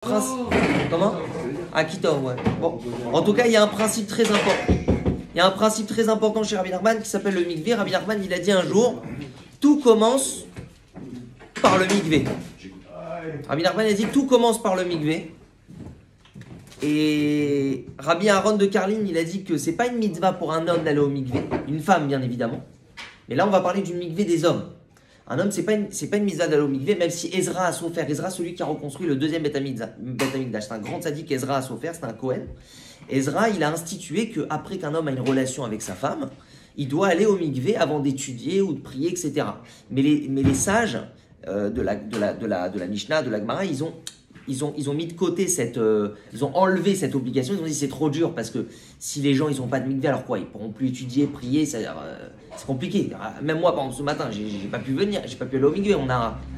Comment? Akitom, ouais. Bon, en tout cas, il y a un principe très important. Il y a un principe très important chez Rabbi Nachman qui s'appelle le mikvé. Rabbi Nachman, il a dit un jour, tout commence par le mikvé. Rabbi Nachman a dit, tout commence par le mikvé. Et Rabbi Aaron de Karlin, il a dit que c'est pas une mitzvah pour un homme d'aller au mikvé, une femme bien évidemment. Mais là, on va parler du mikvé des hommes. Un homme, c'est pas une mitzvah d'aller au mikvé, même si Ezra a Sofer, Ezra, celui qui a reconstruit le deuxième Beth Amikdash, c'est un grand tzaddik, Ezra a Sofer, c'est un Kohen. Ezra, il a institué qu'après qu'un homme a une relation avec sa femme, il doit aller au mikvé avant d'étudier ou de prier, etc. Mais les sages de la Mishnah, de la Gemara, ils ont mis de côté ils ont enlevé cette obligation. Ils ont dit c'est trop dur parce que si les gens ils n'ont pas de mikvé, alors quoi, ils pourront plus étudier, prier, c'est compliqué. Même moi, par exemple, ce matin, j'ai pas pu venir, j'ai pas pu aller au mikvé.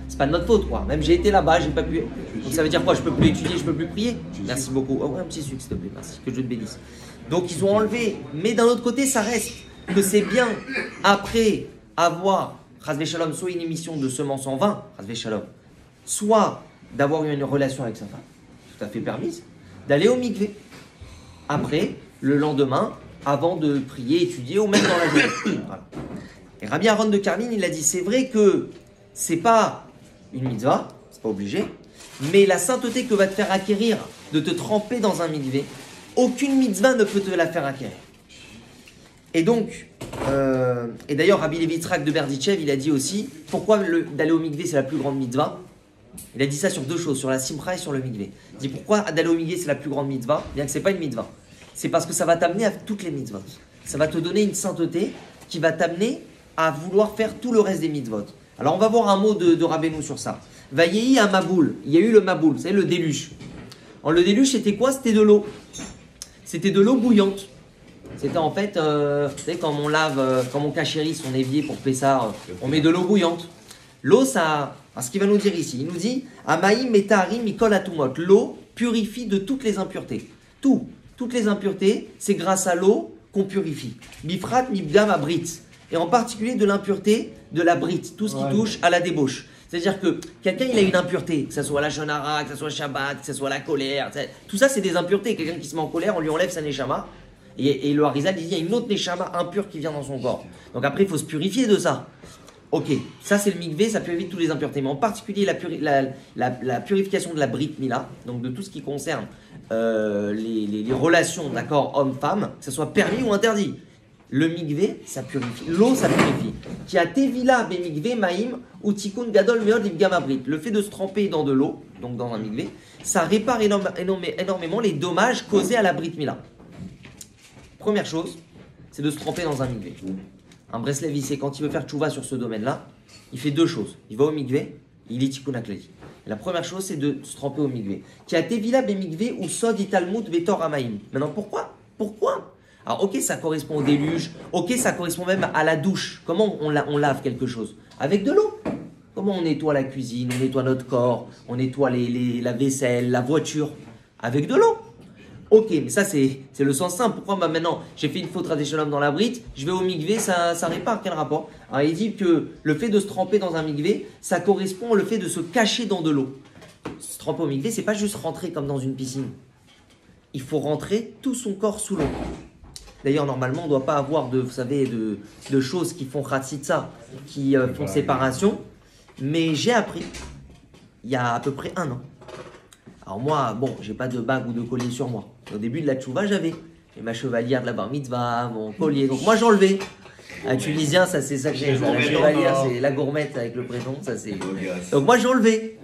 C'est pas de notre faute, quoi. Même j'ai été là-bas, j'ai pas pu. Donc ça veut dire quoi? Je peux plus étudier, je peux plus prier. Merci beaucoup. Oh, ouais, un petit sucre, s'il te plaît. Merci. Que Dieu te bénisse. Donc ils ont enlevé. Mais d'un autre côté, ça reste que c'est bien après avoir Chazvé Shalom, soit une émission de semences en vin, Chazvé Shalom, soit d'avoir eu une relation avec sa femme, tout à fait permise, d'aller au mikvé. Après, le lendemain, avant de prier, étudier, ou même dans la journée. Voilà. Et Rabbi Aaron de Karlin, il a dit, c'est vrai que c'est pas une mitzvah, c'est pas obligé, mais la sainteté que va te faire acquérir de te tremper dans un mikvé, aucune mitzvah ne peut te la faire acquérir. Et donc, et d'ailleurs, Rabbi Levi Yitzhak de Berditchev, il a dit aussi, pourquoi d'aller au mikvé c'est la plus grande mitzvah? Il a dit ça sur deux choses, sur la simcha et sur le mikvé. Il dit pourquoi d'aller au mikvé c'est la plus grande mitzvah, bien que c'est pas une mitzvah. C'est parce que ça va t'amener à toutes les mitzvot. Ça va te donner une sainteté qui va t'amener à vouloir faire tout le reste des mitzvot. Alors on va voir un mot de Rabbeinu sur ça. Vayehi à Maboul. Il y a eu le Maboul, vous savez le déluge. Alors le déluge c'était quoi? C'était de l'eau. C'était de l'eau bouillante. C'était en fait, vous savez quand on lave, quand on cachérit son évier pour Pessah, on met de l'eau bouillante. L'eau ça... Alors, ce qu'il va nous dire ici, il nous dit Amaïm metarim mikol atumot. L'eau purifie de toutes les impuretés. Toutes les impuretés, c'est grâce à l'eau qu'on purifie. Bifrat mibgam abrit. Et en particulier de l'impureté de la brite, tout ce qui touche à la débauche. C'est-à-dire que quelqu'un il a une impureté, que ce soit la shonara, que ce soit le Shabbat, que ce soit la colère, tout ça c'est des impuretés. Quelqu'un qui se met en colère, on lui enlève sa neshama. Et le Harizal il dit il y a une autre neshama impure qui vient dans son corps. Donc après il faut se purifier de ça. Ok, ça c'est le mikvé, ça purifie toutes les impuretés, mais en particulier la purification de la brit mila, donc de tout ce qui concerne les relations, d'accord, homme-femme, que ce soit permis ou interdit. Le mikvé, ça purifie. L'eau, ça purifie. Qui a tevila be mikvé maïm ou tikun gadol meod ibgam abrit. Le fait de se tremper dans de l'eau, donc dans un mikvé, ça répare énormément les dommages causés à la brit mila. Première chose, c'est de se tremper dans un mikvé. Un Breslev, il sait quand il veut faire tchouva sur ce domaine-là, il fait deux choses. Il va au mikvé, il est tikkun haklali. La première chose, c'est de se tremper au mikvé. Qui a tevila be mikvé ou sod italmut vetor amaim. Maintenant, pourquoi? Alors, ok, ça correspond au déluge. Ok, ça correspond même à la douche. Comment on lave quelque chose? Avec de l'eau. Comment on nettoie la cuisine, on nettoie notre corps, on nettoie la vaisselle, la voiture? Avec de l'eau. Ok, mais ça c'est le sens simple. Pourquoi maintenant j'ai fait une faute Chazvé Shalom dans la brite, je vais au mikvé, ça répare, quel rapport? Alors il dit que le fait de se tremper dans un mikvé, ça correspond au fait de se cacher dans de l'eau. Se tremper au mikvé, c'est pas juste rentrer comme dans une piscine. Il faut rentrer tout son corps sous l'eau. D'ailleurs, normalement, on ne doit pas avoir de choses qui font khatsitsa, qui font séparation. Mais j'ai appris, il y a à peu près 1 an. Alors moi, bon, j'ai pas de bague ou de collier sur moi. Au début de la tchouva, j'avais. Et ma chevalière de la bar mitzvah, mon collier. Donc moi, j'enlevais. Un Tunisien, ça c'est ça que j'ai. La chevalière, c'est la gourmette avec le prénom. Ça c'est. Donc moi, j'enlevais.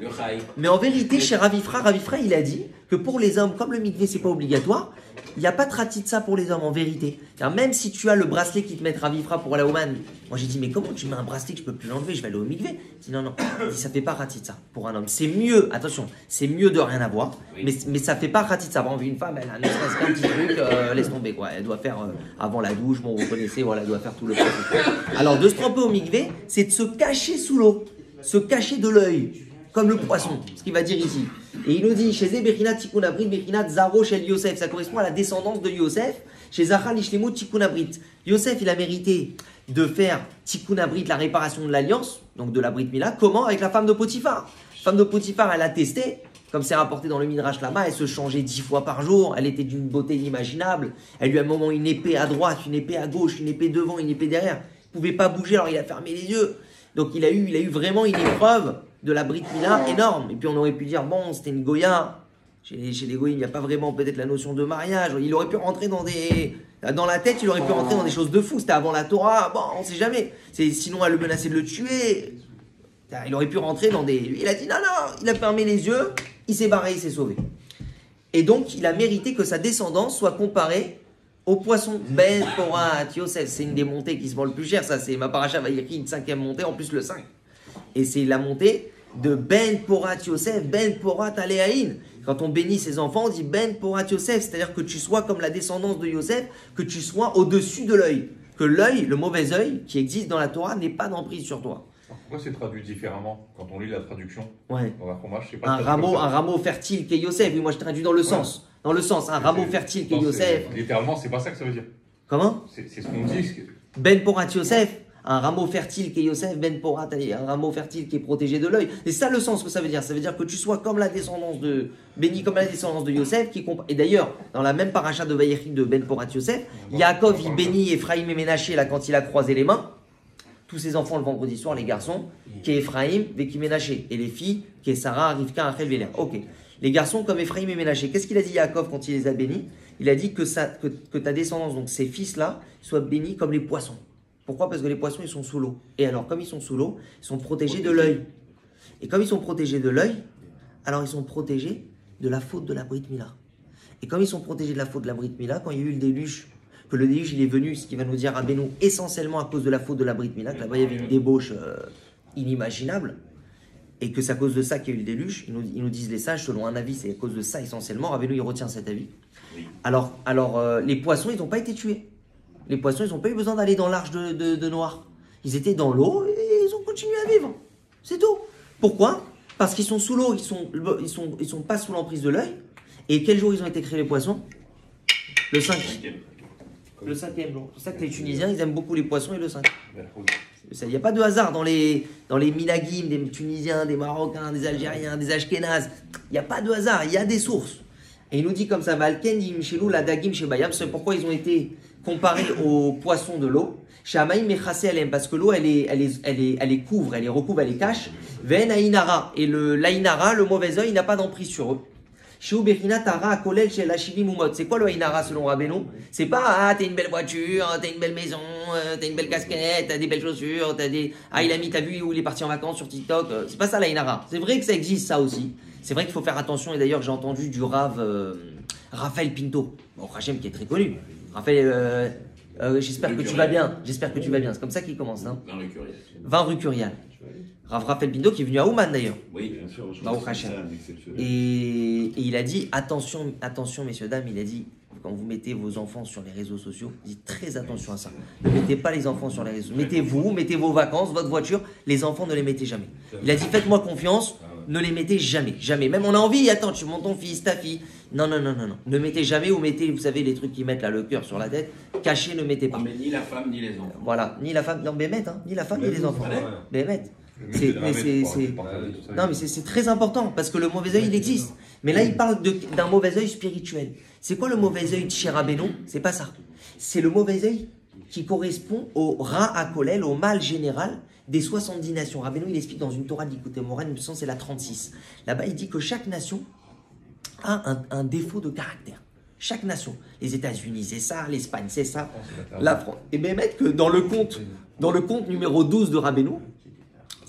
Mais en vérité, chez Ravifra, il a dit que pour les hommes, comme le mikvé, c'est pas obligatoire, il n'y a pas de ratitsa pour les hommes, en vérité. Alors, même si tu as le bracelet qui te met Ravifra pour la Oman, moi j'ai dit, mais comment tu mets un bracelet que je peux plus l'enlever, je vais aller au mikvé? Il dit, non, il dit, ça fait pas ratitsa pour un homme. C'est mieux, attention, c'est mieux de rien avoir, mais ça fait pas ratitsa. Par exemple, une femme, elle a un petit truc, laisse tomber, quoi. Elle doit faire, avant la douche, bon, vous connaissez, voilà, elle doit faire tout le processus. Alors, de se tremper au mikvé, c'est de se cacher sous l'eau, se cacher de l'œil. Comme le poisson, ce qu'il va dire ici. Et il nous dit, chez Zeberinat Tikkun Abrit, Berinat Zaro Shel Yosef, ça correspond à la descendance de Yosef. Chez Zachal Ishlemut Tikkun Abrit. Yosef, il a mérité de faire Tikkun Abrit, la réparation de l'alliance, donc de la Brit Mila. Comment? Avec la femme de Potiphar. La femme de Potiphar, elle a testé. comme c'est rapporté dans le Midrash là-bas, elle se changeait 10 fois par jour, elle était d'une beauté inimaginable, elle lui a un moment une épée à droite, une épée à gauche, une épée devant, une épée derrière, il ne pouvait pas bouger, alors il a fermé les yeux. Donc il a eu vraiment une épreuve de la Brit Mila énorme. Et puis on aurait pu dire, bon, c'était une Goya, chez les Goyim, il n'y a pas vraiment peut-être la notion de mariage, il aurait pu rentrer dans la tête, il aurait pu rentrer dans des choses de fou, c'était avant la Torah, bon, on ne sait jamais, sinon elle le menaçait de le tuer. Il aurait pu rentrer dans des... Il a dit non, il a fermé les yeux, il s'est barré, il s'est sauvé. Et donc, il a mérité que sa descendance soit comparée au poisson. Ben Porat Yosef, c'est une des montées qui se vend le plus cher, ça c'est ma paracha Vayikri, une 5e montée, en plus le 5. Et c'est la montée de Ben Porat Yosef, Ben Porat Aleaïn. Quand on bénit ses enfants, on dit Ben Porat Yosef, c'est-à-dire que tu sois comme la descendance de Yosef, que tu sois au-dessus de l'œil. Que l'œil, le mauvais œil qui existe dans la Torah, n'ait pas d'emprise sur toi. Pourquoi c'est traduit différemment quand on lit la traduction? Ouais. Dans un fromage, je sais pas. Un rameau fertile qu'est Yosef. Oui, moi je traduis dans le sens. Dans le sens, un rameau fertile qu'est Yosef. Littéralement, c'est pas ça que ça veut dire. Comment? C'est ce qu'on dit. Ben Porat Yosef, un rameau fertile qu'est Yosef, Ben Porat, un rameau fertile qui est protégé de l'œil. C'est ça le sens que ça veut dire. Ça veut dire que tu sois comme la descendance béni comme la descendance de Yosef. Et d'ailleurs, dans la même paracha de Vayechi de Ben Porat Yosef, Yaakov il bénit Ephraim et Ménaché là quand il a croisé les mains. Tous ses enfants le vendredi soir, les garçons, qui est Ephraim, Veki Ménaché. Et les filles, qui est Sarah, Rivka, Rachel, Véléa. Ok. Les garçons comme Ephraim et Ménaché. Qu'est-ce qu'il a dit Yaakov quand il les a bénis? Il a dit que ta descendance, donc ces fils-là, soient bénis comme les poissons. Pourquoi? Parce que les poissons, ils sont sous l'eau. Et alors, comme ils sont sous l'eau, ils sont protégés de l'œil. Et comme ils sont protégés de l'œil, alors ils sont protégés de la faute de la Brit Mila. Et comme ils sont protégés de la faute de la Brit Mila, quand il y a eu le déluge, que le déluge il est venu, ce qui va nous dire Rabbeinu, essentiellement à cause de la faute de la Brit Mila, que là-bas il y avait une débauche inimaginable, et que c'est à cause de ça qu'il y a eu le déluge. Ils nous disent les sages, selon un avis, c'est à cause de ça essentiellement. Rabbeinu il retient cet avis. Alors les poissons, ils n'ont pas été tués. Les poissons, ils n'ont pas eu besoin d'aller dans l'arche de Noir. Ils étaient dans l'eau et ils ont continué à vivre. C'est tout. Pourquoi? Parce qu'ils sont sous l'eau, ils sont pas sous l'emprise de l'œil. Et quel jour ils ont été créés les poissons? Le 5. Le 5e jour. C'est pour ça que les Tunisiens, ils aiment beaucoup les poissons et le 5. Il n'y a pas de hasard dans les minagim des Tunisiens, des Marocains, des Algériens, des Ashkénazes. Il n'y a pas de hasard, il y a des sources. Et il nous dit comme ça, Valken, Imshelou, la Dagim, chez Bayam, c'est pourquoi ils ont été comparés aux poissons de l'eau. Chez Amaïm, Mechassé, elle aime, parce que l'eau, elle les couvre, elle les recouvre, elle les cache. Ven Aïnara. Et l'Aïnara, le mauvais œil, il n'a pas d'emprise sur eux. C'est quoi le Aïnara selon Rabbeinu? C'est pas t'as une belle voiture, t'as une belle maison, t'as une belle casquette, t'as des belles chaussures, t'as vu où il est parti en vacances sur TikTok. C'est pas ça l'Aïnara. C'est vrai que ça existe ça aussi. C'est vrai qu'il faut faire attention. Et d'ailleurs j'ai entendu du Rav Raphaël Pinto, au Hachem qui est très connu. Raphaël, j'espère que tu vas bien. J'espère que tu vas bien. C'est comme ça qu'il commence. Hein. 20 rue Curial. Rav Raphaël Pinto qui est venu à Ouman d'ailleurs. Oui, bien sûr. Et il a dit attention, messieurs, dames, il a dit quand vous mettez vos enfants sur les réseaux sociaux, dites très attention à ça. Ne mettez pas les enfants sur les réseaux. Mettez vos vacances, votre voiture, les enfants ne les mettez jamais. Il a dit faites-moi confiance, ne les mettez jamais, jamais. Même on a envie, attends, tu montes ton fils, ta fille. Non. Ne mettez jamais ou mettez, vous savez, les trucs qui mettent là le cœur sur la tête. Cachez, ne mettez pas. Mais ni la femme ni les enfants. Voilà, ni la femme, non, Bémet, hein, ni la femme ni les enfants. Bémet. Non, mais c'est très important parce que le mauvais œil il existe. Mais là il parle d'un mauvais œil spirituel. C'est quoi le mauvais œil de chez Rabbeinu? C'est pas ça. C'est le mauvais œil qui correspond au Ra HaKolel, au mal général des 70 nations. Rabbeinu il explique dans une Torah d'Ikouté Moran, il me semble c'est la 36. Là-bas il dit que chaque nation a un défaut de caractère. Chaque nation. Les États-Unis c'est ça, l'Espagne c'est ça, la France. Et bien mettre que dans le compte numéro 12 de Rabbeinu,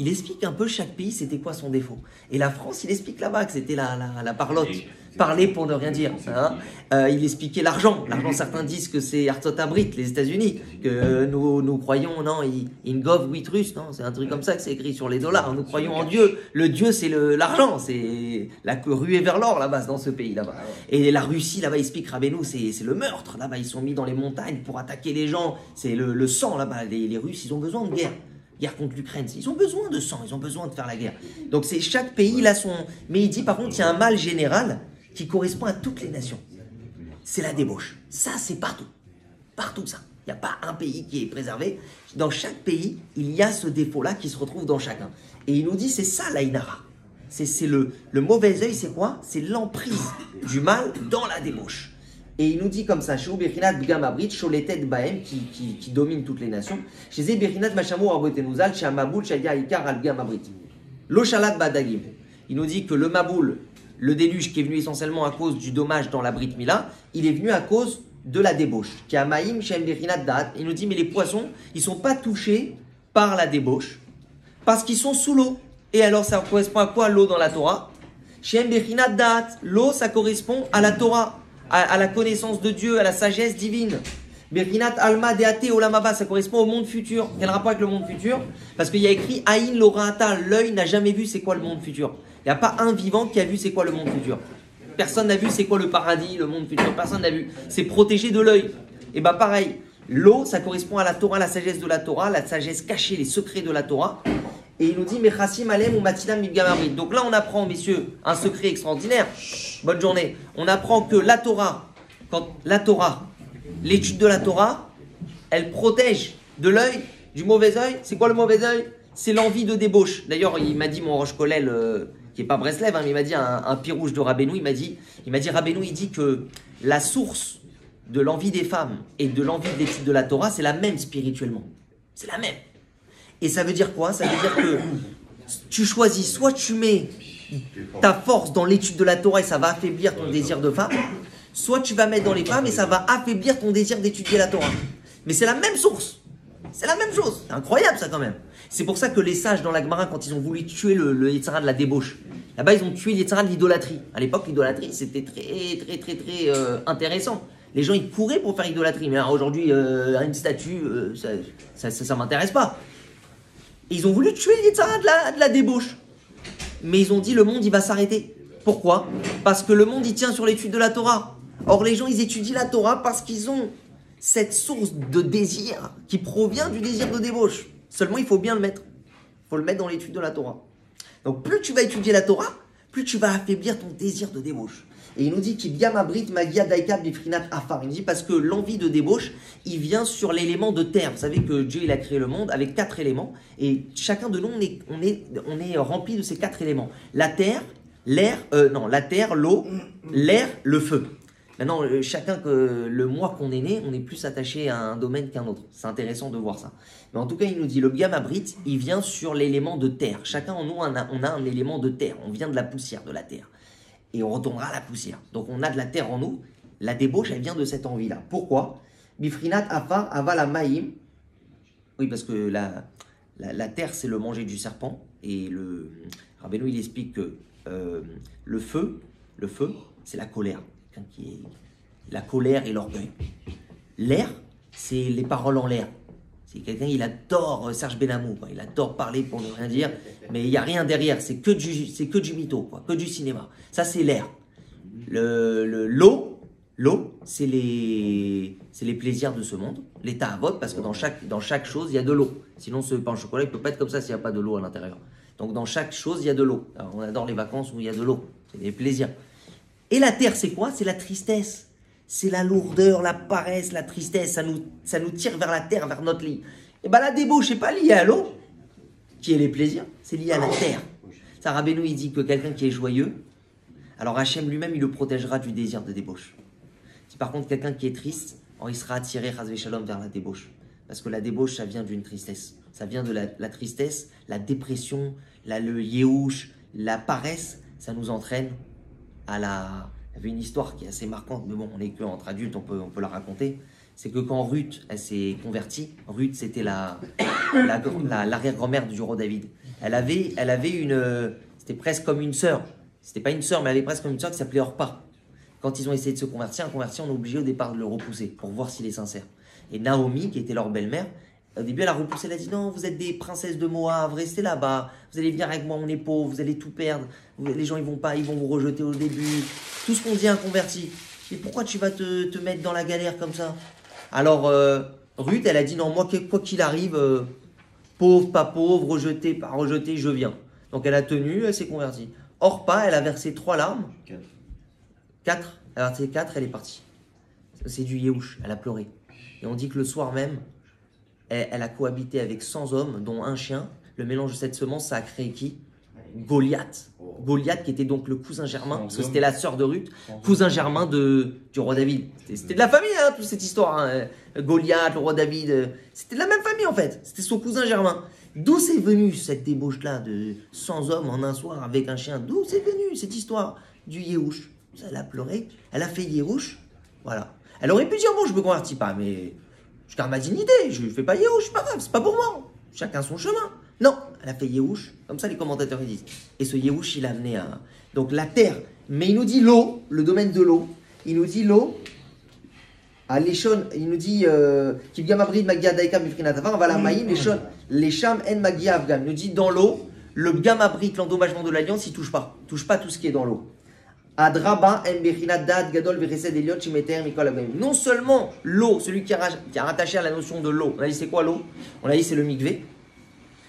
il explique un peu chaque pays, c'était quoi son défaut. Et la France, il explique là-bas que c'était la parlotte. Parler pour ne rien dire. Hein. Il expliquait l'argent. L'argent, certains disent que c'est Artsot Abrit, les États-Unis. Que nous croyons, non, in gov with Rus, non, c'est un truc comme ça que c'est écrit sur les dollars. Nous croyons en Dieu. Le Dieu, c'est l'argent. C'est la ruée vers l'or là-bas, dans ce pays là-bas. Et la Russie, là-bas, il explique Rabbeinu, c'est le meurtre. Là-bas, ils sont mis dans les montagnes pour attaquer les gens. C'est le sang là-bas. Les Russes, ils ont besoin de guerre contre l'Ukraine. Ils ont besoin de sang, ils ont besoin de faire la guerre. Donc c'est chaque pays, il a son... Mais il dit par contre, il y a un mal général qui correspond à toutes les nations. C'est la débauche. Ça, c'est partout. Partout ça. Il n'y a pas un pays qui est préservé. Dans chaque pays, il y a ce défaut-là qui se retrouve dans chacun. Et il nous dit, c'est ça l'Aïnara. C'est le mauvais œil, c'est quoi? C'est l'emprise du mal dans la débauche. Et il nous dit comme ça, chez Berinat Bgamabrit, Sholetet Bahem, qui domine toutes les nations. Chez Berinat Machamou Arbotenuzal, chez Amaboul, chez Ikar al Bgamabrit. L'Oshalat Badagim. Il nous dit que le Maboul, le déluge qui est venu essentiellement à cause du dommage dans la Brit Mila, il est venu à cause de la débauche. Qui a Maïm, chez Berinat Dat. Il nous dit, mais les poissons, ils ne sont pas touchés par la débauche parce qu'ils sont sous l'eau. Et alors, ça correspond à quoi l'eau dans la Torah? Chez Berinat Dat. L'eau, ça correspond à la Torah. À la connaissance de Dieu, à la sagesse divine. Berinat Alma Deate Olamaba, ça correspond au monde futur. Quel rapport avec le monde futur? Parce qu'il y a écrit Aïn Lorata, l'œil n'a jamais vu c'est quoi le monde futur. Il n'y a pas un vivant qui a vu c'est quoi le monde futur. Personne n'a vu c'est quoi le paradis, le monde futur. Personne n'a vu. C'est protégé de l'œil. Et bah pareil, l'eau, ça correspond à la Torah, la sagesse de la Torah, la sagesse cachée, les secrets de la Torah. Et il nous dit Mechassim Alem ou Matinam Mibgamabrit. Donc là, on apprend, messieurs, un secret extraordinaire. Bonne journée. On apprend que la Torah, l'étude de la Torah, elle protège de l'œil, du mauvais œil. C'est quoi le mauvais œil? C'est l'envie de débauche. D'ailleurs, il m'a dit mon Roche Kollel, qui n'est pas Breslev, mais il m'a dit un pirouge de Rabbeinu, il m'a dit Rabbeinu, il dit que la source de l'envie des femmes et de l'envie de l'étude de la Torah, c'est la même spirituellement. C'est la même. Et ça veut dire quoi? Ça veut dire que tu choisis, soit tu mets ta force dans l'étude de la Torah et ça va affaiblir ton désir de femme, soit tu vas mettre dans les femmes et ça va affaiblir ton désir d'étudier la Torah. Mais c'est la même source. C'est la même chose. C'est incroyable ça quand même. C'est pour ça que les sages dans la Gemara, quand ils ont voulu tuer le Yetzara de la débauche, là-bas ils ont tué le Yetzara de l'idolâtrie. À l'époque, l'idolâtrie c'était très intéressant. Les gens ils couraient pour faire idolâtrie. Mais aujourd'hui, une statue, ça m'intéresse pas. Et ils ont voulu tuer le Yetzara de la débauche. Mais ils ont dit le monde il va s'arrêter. Pourquoi? Parce que le monde il tient sur l'étude de la Torah. Or les gens ils étudient la Torah parce qu'ils ont cette source de désir qui provient du désir de débauche. Seulement il faut bien le mettre. Il faut le mettre dans l'étude de la Torah. Donc plus tu vas étudier la Torah, plus tu vas affaiblir ton désir de débauche. Et il nous dit qu'il vient Mabrit Magia Daika Bifrinat Afar. Il nous dit parce que l'envie de débauche, il vient sur l'élément de terre. Vous savez que Dieu il a créé le monde avec 4 éléments et chacun de nous on est rempli de ces 4 éléments. La terre, la terre, l'eau, l'air, le feu. Maintenant, chacun le mois qu'on est né, on est plus attaché à un domaine qu'un autre. C'est intéressant de voir ça. Mais en tout cas, il nous dit le Bgam Abrit, il vient sur l'élément de terre. Chacun en nous, on a un élément de terre. On vient de la poussière, de la terre. Et on retournera à la poussière. Donc on a de la terre en nous. La débauche, elle vient de cette envie-là. Pourquoi? Bifrinat Afar Avala Maïm. Oui, parce que la terre, c'est le manger du serpent. Et le Rabbeinu, il explique que le feu, c'est la colère. La colère et l'orgueil. L'air, c'est les paroles en l'air. C'est quelqu'un, il adore Serge Benamou, quoi. Il adore parler pour ne rien dire, mais il n'y a rien derrière, c'est que du mytho, quoi, que du cinéma. Ça, c'est l'air. L'eau, c'est les plaisirs de ce monde, l'état à vote, parce que dans chaque chose, il y a de l'eau. Sinon, ce pain au chocolat, il ne peut pas être comme ça s'il n'y a pas de l'eau à l'intérieur. Donc, dans chaque chose, il y a de l'eau. Alors, on adore les vacances où il y a de l'eau, c'est des plaisirs. Et la terre, c'est quoi? C'est la tristesse. C'est la lourdeur, la paresse, la tristesse. Ça nous tire vers la terre, vers notre lit. Et bien la débauche n'est pas liée à l'eau, qui est les plaisirs, c'est lié à la terre. Ça, Rabbeinu, il dit que quelqu'un qui est joyeux, alors Hachem lui-même, il le protégera du désir de débauche. Si par contre, quelqu'un qui est triste, il sera attiré, Chas v'Shalom, vers la débauche. Parce que la débauche, ça vient d'une tristesse. Ça vient de la tristesse, la dépression, le yéhouch, la paresse, ça nous entraîne à la... Il y avait une histoire qui est assez marquante, mais bon, on n'est qu'entre adultes, on peut la raconter. C'est que quand Ruth, elle s'est convertie, Ruth, c'était l'arrière-grand-mère du roi David. Elle avait une... C'était presque comme une sœur. C'était pas une sœur, mais elle avait presque comme une sœur qui s'appelait Orpa. Quand ils ont essayé de se convertir, on est obligé au départ de le repousser pour voir s'il est sincère. Et Naomi, qui était leur belle-mère, au début, elle a repoussé, elle a dit non, vous êtes des princesses de Moab, restez là-bas, vous allez venir avec moi, on est pauvres, vous allez tout perdre, les gens ils vont vous rejeter au début, tout ce qu'on dit inconverti. Et pourquoi tu vas te mettre dans la galère comme ça? Alors, Ruth, elle a dit non, moi, quoi qu'il arrive, pauvre, pas pauvre, rejeté, pas rejeté, je viens. Donc elle a tenu, elle s'est convertie. Orpa, elle a versé 3 larmes. 4. Elle a versé 4, elle est partie. C'est du yéhouch, elle a pleuré. Et on dit que le soir même, elle a cohabité avec 100 hommes, dont un chien. Le mélange de cette semence, ça a créé qui? Goliath. Goliath qui était donc le cousin germain, parce que c'était la sœur de Ruth, cousin germain du roi David. C'était de la famille, hein, toute cette histoire. Hein. Goliath, le roi David, c'était de la même famille en fait. C'était son cousin germain. D'où c'est venu cette débauche-là de 100 hommes en un soir avec un chien? D'où c'est venu cette histoire du Yéhouch? Elle a pleuré, elle a fait Yéhouch, voilà. Elle aurait pu dire, bon, je me convertis pas, mais je garde ma dignité, je fais pas Yéhouch, c'est pas grave, c'est pas pour moi. Chacun son chemin. Non, elle a fait Yéhouch, comme ça les commentateurs ils disent. Et ce Yéhouch, il a amené à... Donc la terre, mais il nous dit l'eau, le domaine de l'eau, il nous dit l'eau, à l'échon, il nous dit Kibgam Abrid Magia Daika Mifrinatavar, Vala Maïm, les Sham En Magia Afgam. Il nous dit dans l'eau, le Gam Abrid, l'endommagement de l'alliance, il touche pas tout ce qui est dans l'eau. Adraba En Bechina Dad Gadol Veresed Eliot Chimeter Mikol Abgam. Non seulement l'eau, celui qui est rattaché à la notion de l'eau, on a dit c'est quoi l'eau? On a dit c'est le mikvé,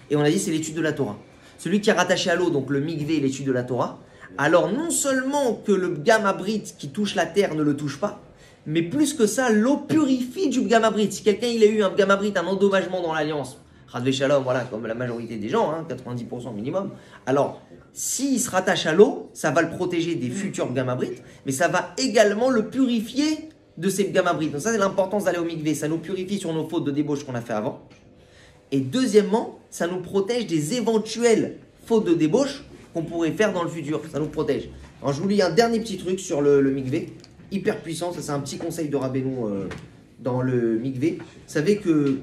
et on a dit c'est l'étude de la Torah. Celui qui est rattaché à l'eau, donc le mikvé et l'étude de la Torah, alors non seulement que le Gam Abrid qui touche la terre ne le touche pas, mais plus que ça, l'eau purifie du Bgamabrit. Si quelqu'un il a eu un Bgamabrit, un endommagement dans l'alliance, Radvé Shalom, voilà, comme la majorité des gens, hein, 90% minimum, alors s'il se rattache à l'eau, ça va le protéger des futurs Bgamabrit, mais ça va également le purifier de ces Bgamabrit. Donc ça c'est l'importance d'aller au mikvé, ça nous purifie sur nos fautes de débauche qu'on a fait avant. Et deuxièmement, ça nous protège des éventuelles fautes de débauche qu'on pourrait faire dans le futur, ça nous protège. Alors je vous lis un dernier petit truc sur le mikvé. Hyper puissant, ça c'est un petit conseil de Rabbeinu dans le mikvé. Vous savez que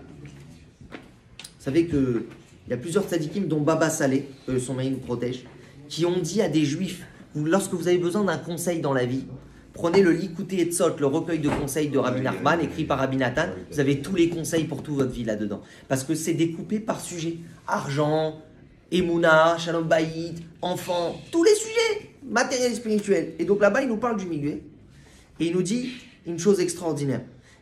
il y a plusieurs tzadikim dont Baba Salé, son mari nous protège, qui ont dit à des juifs, lorsque vous avez besoin d'un conseil dans la vie, prenez le Likutei Etzot, le recueil de conseils de Rabbi Nachman, écrit par Rabbi Nathan, vous avez tous les conseils pour toute votre vie là-dedans. Parce que c'est découpé par sujet. Argent, Emouna, Shalom Bayit, enfants, tous les sujets, matériels et spirituels. Et donc là-bas, il nous parle du mikvé. Et il nous dit une chose extraordinaire.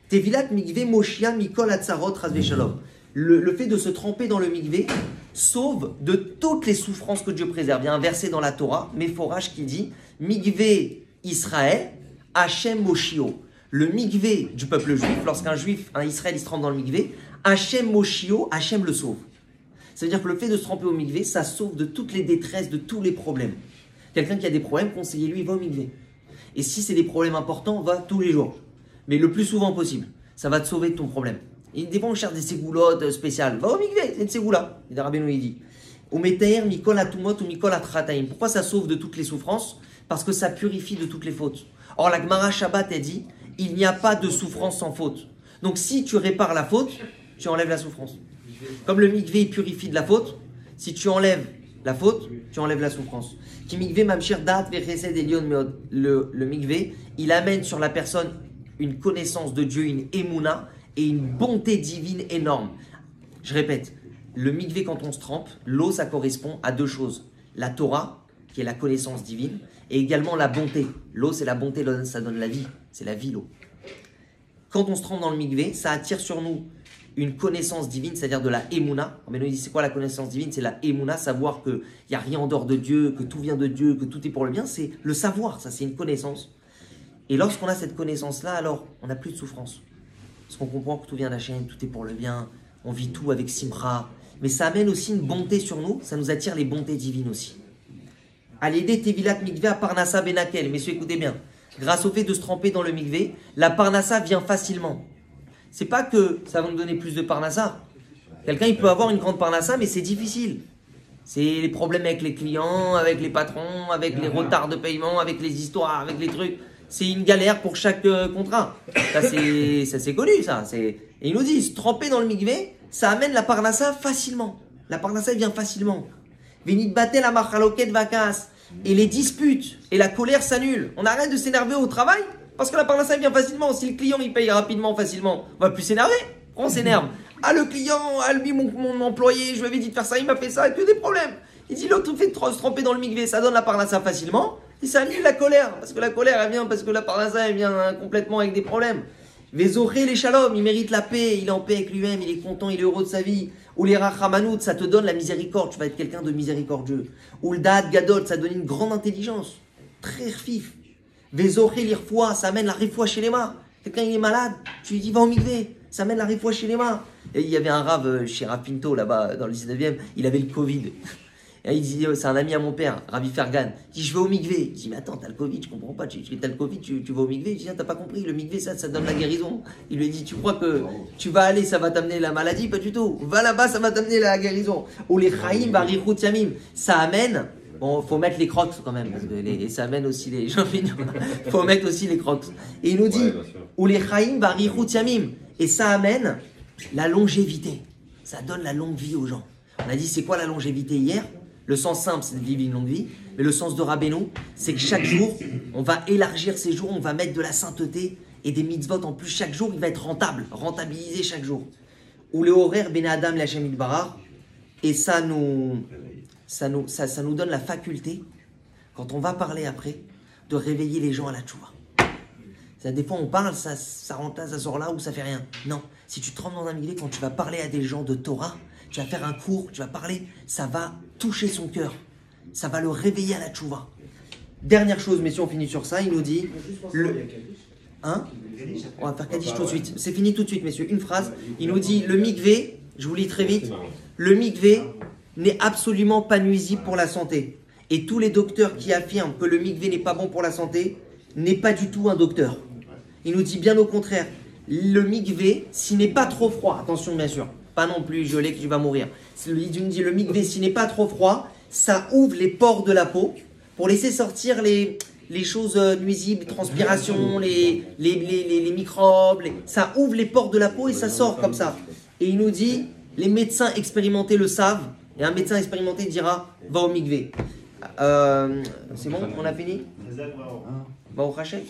Tevilat mikvé moshia mikol atzarot razve shalom. Le fait de se tremper dans le mikvé sauve de toutes les souffrances que Dieu préserve. Il y a un verset dans la Torah, Méphorach, qui dit mikvé Israël, Hachem moshio. Le mikvé du peuple juif, lorsqu'un juif, un Israël, il se trempe dans le mikvé, Hachem moshio, Hachem le sauve. C'est-à-dire que le fait de se tremper au mikvé, ça sauve de toutes les détresses, de tous les problèmes. Quelqu'un qui a des problèmes, conseillez-lui, va au mikvé. Et si c'est des problèmes importants, va tous les jours. Mais le plus souvent possible. Ça va te sauver de ton problème. Et des fois, on cherche des ségoulottes spéciales. Va au mikvé, c'est une ségoula. Et Rabbeinu il dit. Ou meteir mikol atumot ou mikol atrataim. Pourquoi ça sauve de toutes les souffrances? Parce que ça purifie de toutes les fautes. Or, la Gemara Shabbat, elle dit, il n'y a pas de souffrance sans faute. Donc, si tu répares la faute, tu enlèves la souffrance. Comme le mikvé il purifie de la faute, si tu enlèves la faute, tu enlèves la souffrance. Le mikvé, il amène sur la personne une connaissance de Dieu, une émouna et une bonté divine énorme. Je répète, le mikvé quand on se trempe, l'eau ça correspond à deux choses. La Torah, qui est la connaissance divine, et également la bonté. L'eau c'est la bonté, ça donne la vie, c'est la vie l'eau. Quand on se trempe dans le mikvé, ça attire sur nous une connaissance divine, c'est-à-dire de la émouna. Mais nous, il dit, c'est quoi la connaissance divine? C'est la émouna, savoir qu'il n'y a rien en dehors de Dieu, que tout vient de Dieu, que tout est pour le bien. C'est le savoir, ça c'est une connaissance. Et lorsqu'on a cette connaissance-là, alors on n'a plus de souffrance. Parce qu'on comprend que tout vient d'Hachem, tout est pour le bien, on vit tout avec Simra. Mais ça amène aussi une bonté sur nous, ça nous attire les bontés divines aussi. À l'aider Tevilat Mikvé à Parnassa Benakel, messieurs écoutez bien, grâce au fait de se tremper dans le Mikvé, la Parnassa vient facilement. C'est pas que ça va nous donner plus de parnassa. Quelqu'un, il peut avoir une grande parnassa, mais c'est difficile. C'est les problèmes avec les clients, avec les patrons, avec les retards de paiement, avec les histoires, avec les trucs. C'est une galère pour chaque contrat. Ça, c'est connu, ça. Et ils nous disent, tremper dans le mikvé, ça amène la parnassa facilement. La parnassa vient facilement. Vénit batel la machaloket vakas. Et les disputes et la colère s'annulent. On arrête de s'énerver au travail. Parce que la parnassa vient facilement. Si le client il paye rapidement, facilement, on va plus s'énerver. On s'énerve. Ah, le client, ah, lui, mon employé, je lui avais dit de faire ça, il m'a fait ça, et que des problèmes. Il dit l'autre fait de se tremper dans le mikvé, ça donne la parnassa facilement, et ça annule la colère. Parce que la colère, elle vient parce que la parnassa, elle vient complètement avec des problèmes. Vézoré les shalom, il mérite la paix, il est en paix avec lui-même, il est content, il est heureux de sa vie. Ou les rachamanout, ça te donne la miséricorde, tu vas être quelqu'un de miséricordieux. Ou le dad gadol, ça donne une grande intelligence, très fif. Vézoré l'irfoua, ça amène la rifoua chez les mains. Quelqu'un il est malade, tu lui dis va au mikvé, ça amène la rifoua chez les mains. Et il y avait un rave chez Rav Pinto là-bas dans le 19e, il avait le Covid. Et il dit, c'est un ami à mon père, Rabbi Fergan. Il dit, je vais au mikvé. Je dis, mais attends, t'as le Covid, je comprends pas. T'as le Covid, tu vas au mikvé. Je dis, t'as pas compris, le mikvé, ça donne la guérison. Il lui dit, tu crois que tu vas aller, ça va t'amener la maladie? Pas du tout. Va là-bas, ça va t'amener la guérison. Ou les chaim, barichut yamim. Ça amène. Bon, faut mettre les crocs quand même, parce que ça amène aussi les champignons. Faut mettre aussi les crocs. Et il nous dit, ou les chaim, barichut yamim. Et ça amène la longévité. Ça donne la longue vie aux gens. On a dit, c'est quoi la longévité hier? Le sens simple, c'est de vivre une longue vie. Mais le sens de Rabbeinu, c'est que chaque jour, on va élargir ces jours, on va mettre de la sainteté et des mitzvot en plus. Chaque jour, il va être rentable, rentabilisé chaque jour. Ou le horaire ben Adam l'Hachem Itbarach. Et ça nous donne la faculté, quand on va parler après, de réveiller les gens à la tchouva. Des fois, on parle, ça rentre là, ça sort là, ou ça fait rien. Non, si tu te rends dans un mikvé, quand tu vas parler à des gens de Torah, tu vas faire un cours, tu vas parler, ça va toucher son cœur. Ça va le réveiller à la tchouva. Dernière chose, messieurs, on finit sur ça. Il nous dit... Hein? On va faire Kaddish tout de suite. C'est fini tout de suite, messieurs. Une phrase. Il nous dit, le mikvé, je vous lis très vite, le mikvé n'est absolument pas nuisible pour la santé. Et tous les docteurs qui affirment que le mikvé n'est pas bon pour la santé n'est pas du tout un docteur. Il nous dit bien au contraire, le mikvé, s'il n'est pas trop froid, attention bien sûr, pas non plus gelé que tu vas mourir. Il nous dit le mikvé, s'il n'est pas trop froid, ça ouvre les pores de la peau pour laisser sortir les choses nuisibles, transpiration, les microbes. Ça ouvre les pores de la peau et ça sort comme ça. Et il nous dit, les médecins expérimentés le savent, et un médecin expérimenté dira, va au mikvé. C'est bon, on a fini? Va au rachet.